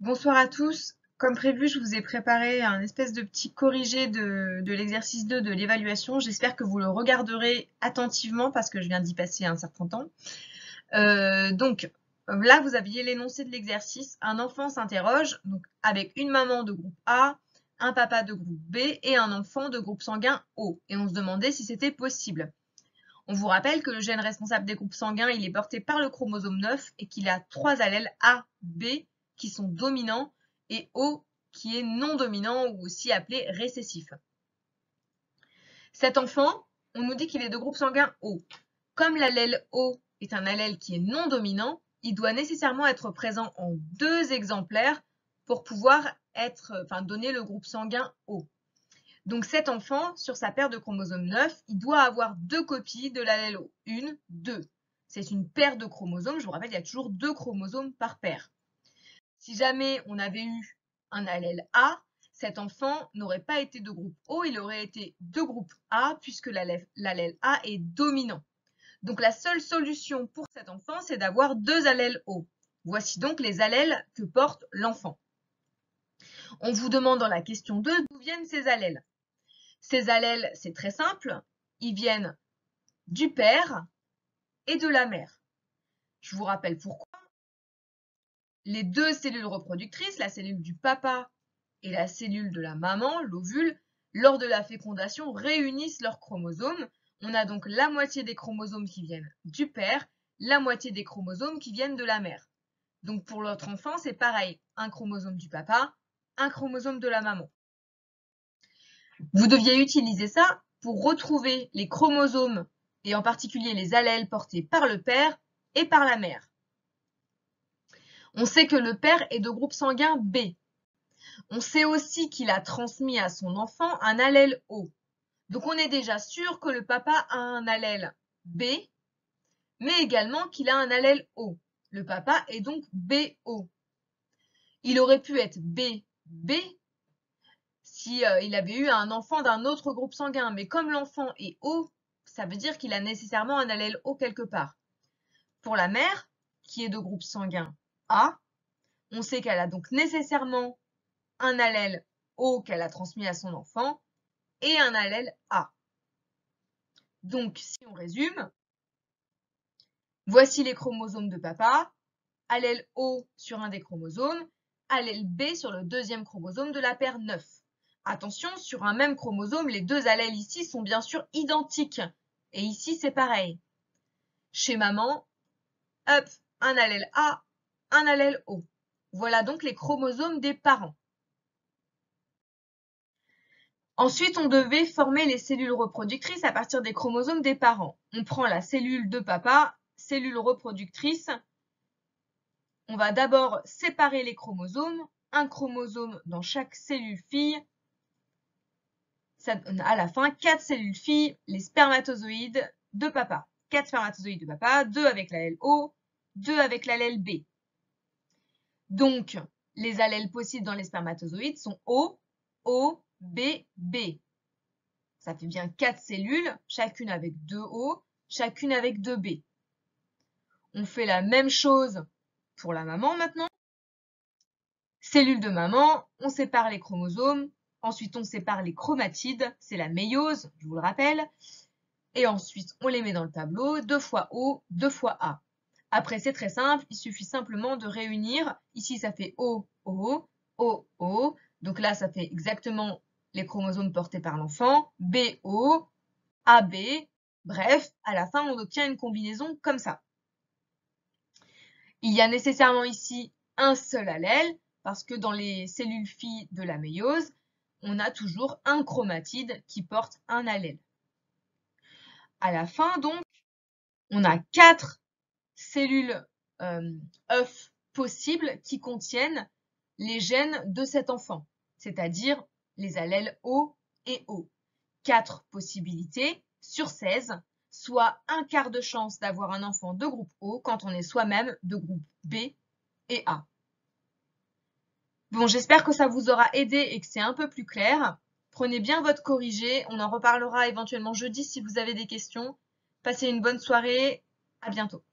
Bonsoir à tous. Comme prévu, je vous ai préparé un espèce de petit corrigé de l'exercice 2 de l'évaluation. J'espère que vous le regarderez attentivement parce que je viens d'y passer un certain temps. Donc là, vous aviez l'énoncé de l'exercice. Un enfant s'interroge donc avec une maman de groupe A, un papa de groupe B et un enfant de groupe sanguin O. Et on se demandait si c'était possible. On vous rappelle que le gène responsable des groupes sanguins, il est porté par le chromosome 9 et qu'il a 3 allèles A, B qui sont dominants et O qui est non dominant ou aussi appelé récessif. Cet enfant, on nous dit qu'il est de groupe sanguin O. Comme l'allèle O est un allèle qui est non dominant, il doit nécessairement être présent en 2 exemplaires pour pouvoir donner le groupe sanguin O. Donc cet enfant, sur sa paire de chromosomes 9, il doit avoir 2 copies de l'allèle O. 1, 2. C'est une paire de chromosomes. Je vous rappelle, il y a toujours 2 chromosomes par paire. Si jamais on avait eu un allèle A, cet enfant n'aurait pas été de groupe O, il aurait été de groupe A puisque l'allèle A est dominant. Donc la seule solution pour cet enfant, c'est d'avoir 2 allèles O. Voici donc les allèles que porte l'enfant. On vous demande dans la question 2 d'où viennent ces allèles. Ces allèles, c'est très simple, ils viennent du père et de la mère. Je vous rappelle pourquoi. Les 2 cellules reproductrices, la cellule du papa et la cellule de la maman, l'ovule, lors de la fécondation, réunissent leurs chromosomes. On a donc la moitié des chromosomes qui viennent du père, la moitié des chromosomes qui viennent de la mère. Donc pour l'autre enfant, c'est pareil, un chromosome du papa, un chromosome de la maman. Vous deviez utiliser ça pour retrouver les chromosomes et en particulier les allèles portés par le père et par la mère. On sait que le père est de groupe sanguin B. On sait aussi qu'il a transmis à son enfant un allèle O. Donc on est déjà sûr que le papa a un allèle B, mais également qu'il a un allèle O. Le papa est donc BO. Il aurait pu être BB si il avait eu un enfant d'un autre groupe sanguin, mais comme l'enfant est O, ça veut dire qu'il a nécessairement un allèle O quelque part. Pour la mère, qui est de groupe sanguin A, on sait qu'elle a donc nécessairement un allèle O qu'elle a transmis à son enfant et un allèle A. Donc, si on résume, voici les chromosomes de papa, allèle O sur un des chromosomes, allèle B sur le deuxième chromosome de la paire 9. Attention, sur un même chromosome, les 2 allèles ici sont bien sûr identiques. Et ici, c'est pareil. Chez maman, hop, un allèle A, un allèle O. Voilà donc les chromosomes des parents. Ensuite, on devait former les cellules reproductrices à partir des chromosomes des parents. On prend la cellule de papa, cellule reproductrice. On va d'abord séparer les chromosomes, un chromosome dans chaque cellule fille. Ça donne à la fin 4 cellules filles, les spermatozoïdes de papa. 4 spermatozoïdes de papa, 2 avec l'allèle O, 2 avec l'allèle B. Donc, les allèles possibles dans les spermatozoïdes sont O, O, B, B. Ça fait bien 4 cellules, chacune avec 2 O, chacune avec 2 B. On fait la même chose pour la maman maintenant. Cellule de maman, on sépare les chromosomes, ensuite on sépare les chromatides, c'est la méiose, je vous le rappelle, et ensuite on les met dans le tableau, 2 fois O, 2 fois A. Après c'est très simple, il suffit simplement de réunir, ici ça fait O, O, O, O, donc là ça fait exactement les chromosomes portés par l'enfant, BO, AB, bref, à la fin on obtient une combinaison comme ça. Il y a nécessairement ici un seul allèle, parce que dans les cellules filles de la méiose, on a toujours un chromatide qui porte un allèle. À la fin, donc, on a 4 cellules œufs possibles qui contiennent les gènes de cet enfant, c'est-à-dire les allèles O et O. 4 possibilités sur 16, soit un quart de chance d'avoir un enfant de groupe O quand on est soi-même de groupe B et A. Bon, j'espère que ça vous aura aidé et que c'est un peu plus clair. Prenez bien votre corrigé, on en reparlera éventuellement jeudi si vous avez des questions. Passez une bonne soirée, à bientôt.